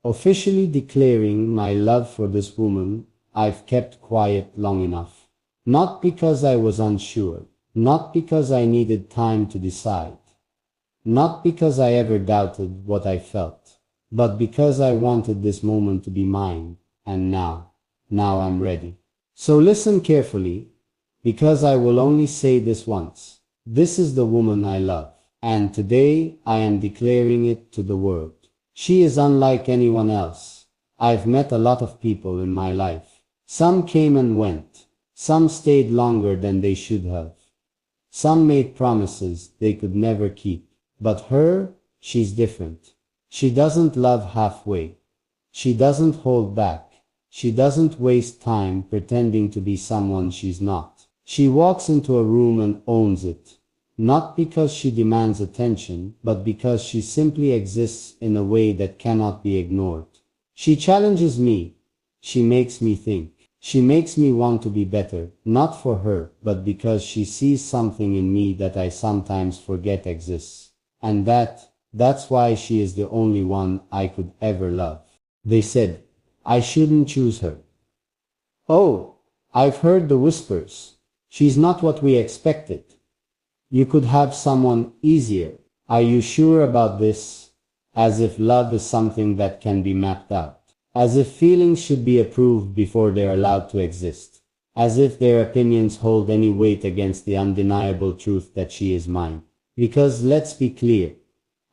Officially declaring my love for this woman, I've kept quiet long enough. Not because I was unsure, not because I needed time to decide, not because I ever doubted what I felt, but because I wanted this moment to be mine, and now I'm ready. So listen carefully, because I will only say this once. This is the woman I love, and today I am declaring it to the world. She is unlike anyone else. I've met a lot of people in my life. Some came and went. Some stayed longer than they should have. Some made promises they could never keep. But her, she's different. She doesn't love halfway. She doesn't hold back. She doesn't waste time pretending to be someone she's not. She walks into a room and owns it. Not because she demands attention, but because she simply exists in a way that cannot be ignored. She challenges me. She makes me think. She makes me want to be better, not for her, but because she sees something in me that I sometimes forget exists. And that's why she is the only one I could ever love. They said, I shouldn't choose her. Oh, I've heard the whispers. She's not what we expected. You could have someone easier. Are you sure about this? As if love is something that can be mapped out. As if feelings should be approved before they're allowed to exist. As if their opinions hold any weight against the undeniable truth that she is mine. Because let's be clear,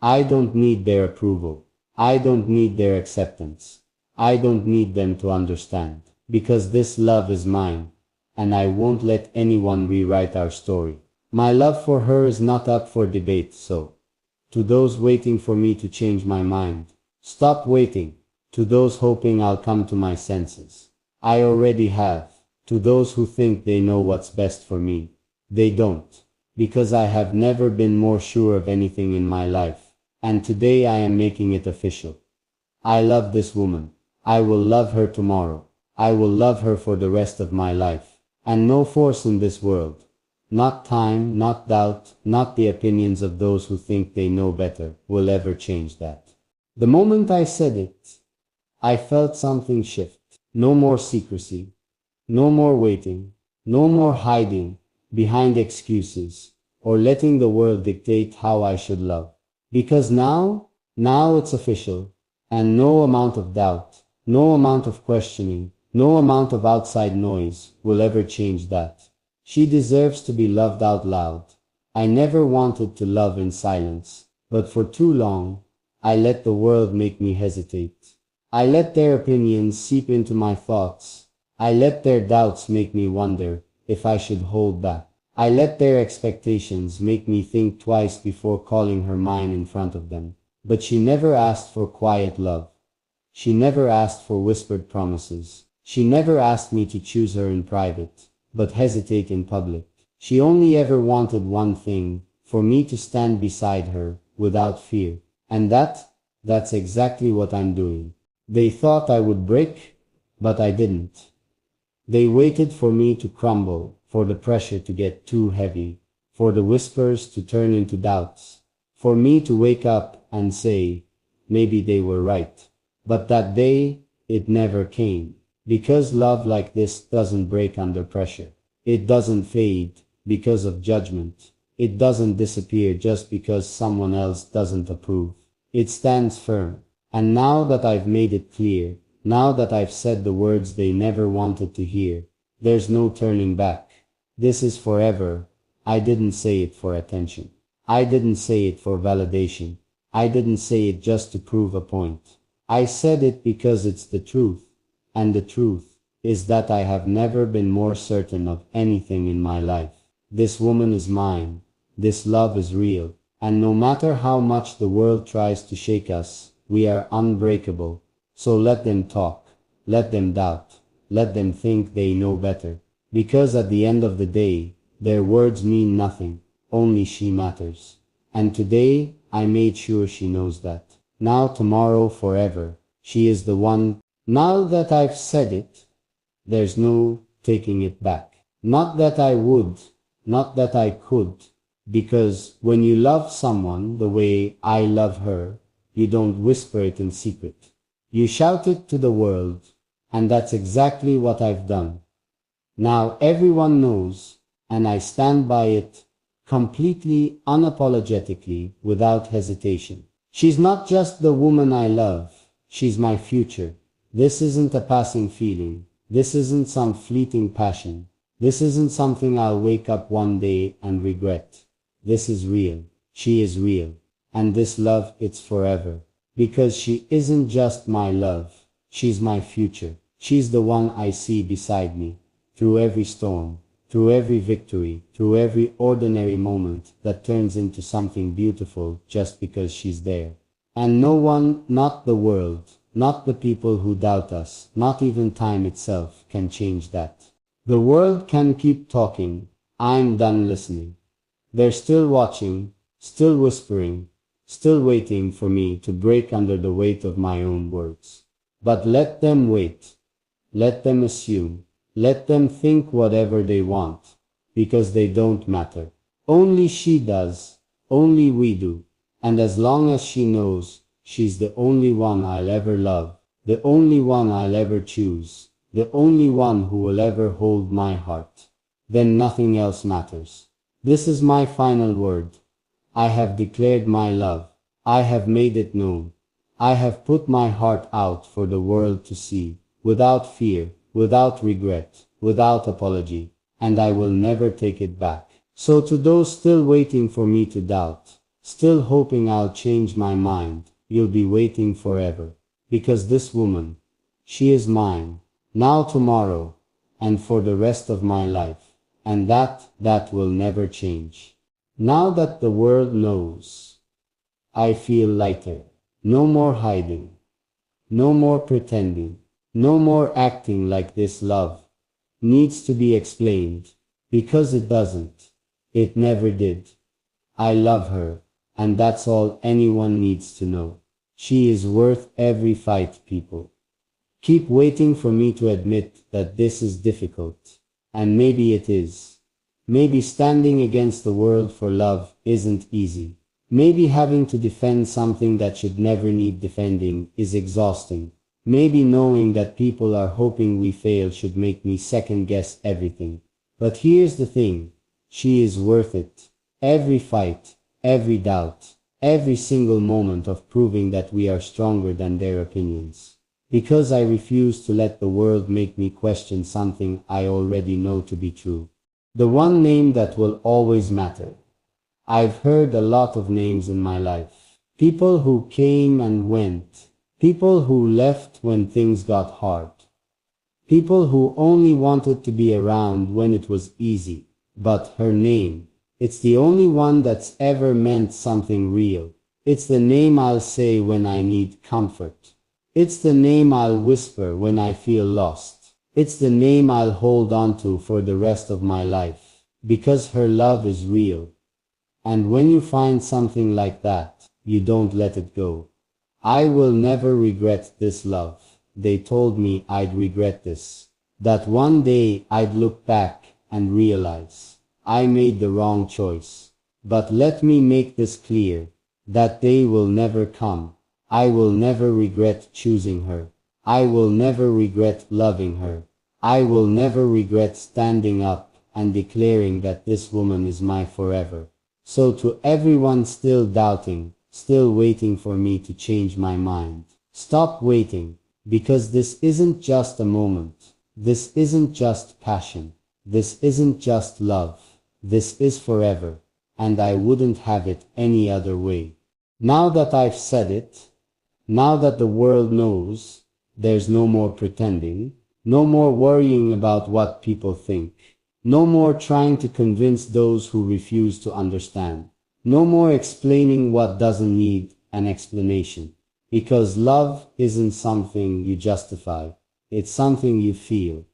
I don't need their approval. I don't need their acceptance. I don't need them to understand. Because this love is mine, and I won't let anyone rewrite our story. My love for her is not up for debate, so to those waiting for me to change my mind, stop waiting. To those hoping I'll come to my senses, I already have. To those who think they know what's best for me, they don't. Because I have never been more sure of anything in my life, and today I am making it official. I love this woman. I will love her tomorrow. I will love her for the rest of my life. And no force in this world, not time, not doubt, not the opinions of those who think they know better, will ever change that. The moment I said it, I felt something shift. No more secrecy. No more waiting. No more hiding behind excuses or letting the world dictate how I should love. Because now it's official, and no amount of doubt, no amount of questioning, no amount of outside noise will ever change that. She deserves to be loved out loud. I never wanted to love in silence, but for too long, I let the world make me hesitate. I let their opinions seep into my thoughts. I let their doubts make me wonder if I should hold back. I let their expectations make me think twice before calling her mine in front of them. But she never asked for quiet love. She never asked for whispered promises. She never asked me to choose her in private, but hesitate in public. She only ever wanted one thing, for me to stand beside her, without fear. And that's exactly what I'm doing. They thought I would break, but I didn't. They waited for me to crumble, for the pressure to get too heavy, for the whispers to turn into doubts, for me to wake up and say, maybe they were right. But that day, it never came. Because love like this doesn't break under pressure. It doesn't fade because of judgment. It doesn't disappear just because someone else doesn't approve. It stands firm. And now that I've made it clear, now that I've said the words they never wanted to hear, there's no turning back. This is forever. I didn't say it for attention. I didn't say it for validation. I didn't say it just to prove a point. I said it because it's the truth. And the truth is that I have never been more certain of anything in my life. This woman is mine. This love is real. And no matter how much the world tries to shake us, we are unbreakable. So let them talk. Let them doubt. Let them think they know better. Because at the end of the day, their words mean nothing. Only she matters. And today, I made sure she knows that. Now, tomorrow, forever. She is the one. Now that I've said it, there's no taking it back. Not that I would, not that I could, because when you love someone the way I love her, you don't whisper it in secret. You shout it to the world, and that's exactly what I've done. Now everyone knows, and I stand by it, completely, unapologetically, without hesitation. She's not just the woman I love, she's my future. This isn't a passing feeling. This isn't some fleeting passion. This isn't something I'll wake up one day and regret. This is real. She is real. And this love, it's forever. Because she isn't just my love. She's my future. She's the one I see beside me. Through every storm, through every victory, through every ordinary moment that turns into something beautiful just because she's there. And no one, not the world, not the people who doubt us, not even time itself, can change that. The world can keep talking. I'm done listening. They're still watching, still whispering, still waiting for me to break under the weight of my own words. But let them wait. Let them assume. Let them think whatever they want, because they don't matter. Only she does. Only we do. And as long as she knows, she's the only one I'll ever love, the only one I'll ever choose, the only one who will ever hold my heart, then nothing else matters. This is my final word. I have declared my love. I have made it known. I have put my heart out for the world to see, without fear, without regret, without apology, and I will never take it back. So to those still waiting for me to doubt, still hoping I'll change my mind, you'll be waiting forever. Because this woman, she is mine, now, tomorrow, and for the rest of my life. And that will never change. Now that the world knows, I feel lighter. No more hiding. No more pretending. No more acting like this love needs to be explained, because it doesn't. It never did. I love her, and that's all anyone needs to know. She is worth every fight, people. Keep waiting for me to admit that this is difficult, and maybe it is. Maybe standing against the world for love isn't easy. Maybe having to defend something that should never need defending is exhausting. Maybe knowing that people are hoping we fail should make me second guess everything. But here's the thing. She is worth it. Every fight, every doubt, every single moment of proving that we are stronger than their opinions. Because I refuse to let the world make me question something I already know to be true. The one name that will always matter. I've heard a lot of names in my life. People who came and went. People who left when things got hard. People who only wanted to be around when it was easy. But her name, it's the only one that's ever meant something real. It's the name I'll say when I need comfort. It's the name I'll whisper when I feel lost. It's the name I'll hold on to for the rest of my life. Because her love is real. And when you find something like that, you don't let it go. I will never regret this love. They told me I'd regret this. That one day I'd look back and realize I made the wrong choice. But let me make this clear. That day will never come. I will never regret choosing her. I will never regret loving her. I will never regret standing up and declaring that this woman is my forever. So to everyone still doubting, still waiting for me to change my mind, stop waiting, because this isn't just a moment. This isn't just passion. This isn't just love. This is forever, and I wouldn't have it any other way. Now that I've said it, now that the world knows, there's no more pretending, no more worrying about what people think, no more trying to convince those who refuse to understand, no more explaining what doesn't need an explanation, because love isn't something you justify, it's something you feel,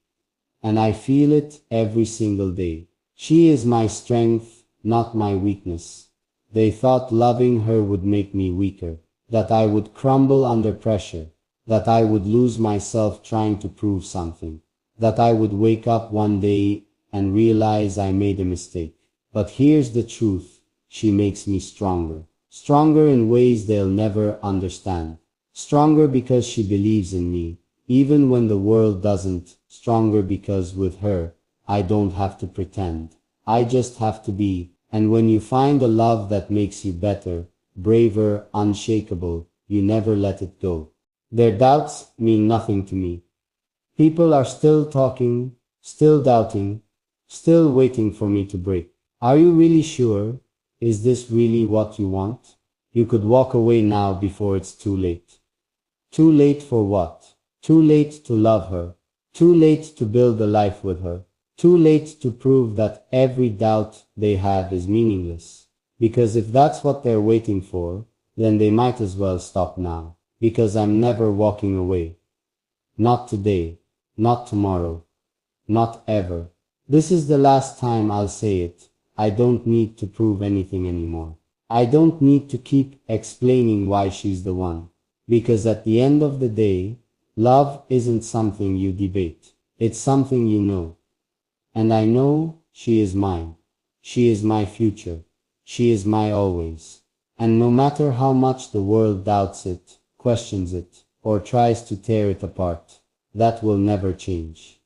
and I feel it every single day. She is my strength, not my weakness. They thought loving her would make me weaker, that I would crumble under pressure, that I would lose myself trying to prove something, that I would wake up one day and realize I made a mistake. But here's the truth. She makes me stronger. Stronger in ways they'll never understand. Stronger because she believes in me, even when the world doesn't. Stronger because with her, I don't have to pretend. I just have to be. And when you find a love that makes you better, braver, unshakable, you never let it go. Their doubts mean nothing to me. People are still talking, still doubting, still waiting for me to break. Are you really sure? Is this really what you want? You could walk away now before it's too late. Too late for what? Too late to love her. Too late to build a life with her. Too late to prove that every doubt they have is meaningless. Because if that's what they're waiting for, then they might as well stop now. Because I'm never walking away. Not today. Not tomorrow. Not ever. This is the last time I'll say it. I don't need to prove anything anymore. I don't need to keep explaining why she's the one. Because at the end of the day, love isn't something you debate. It's something you know. And I know she is mine. She is my future. She is my always. And no matter how much the world doubts it, questions it, or tries to tear it apart, that will never change.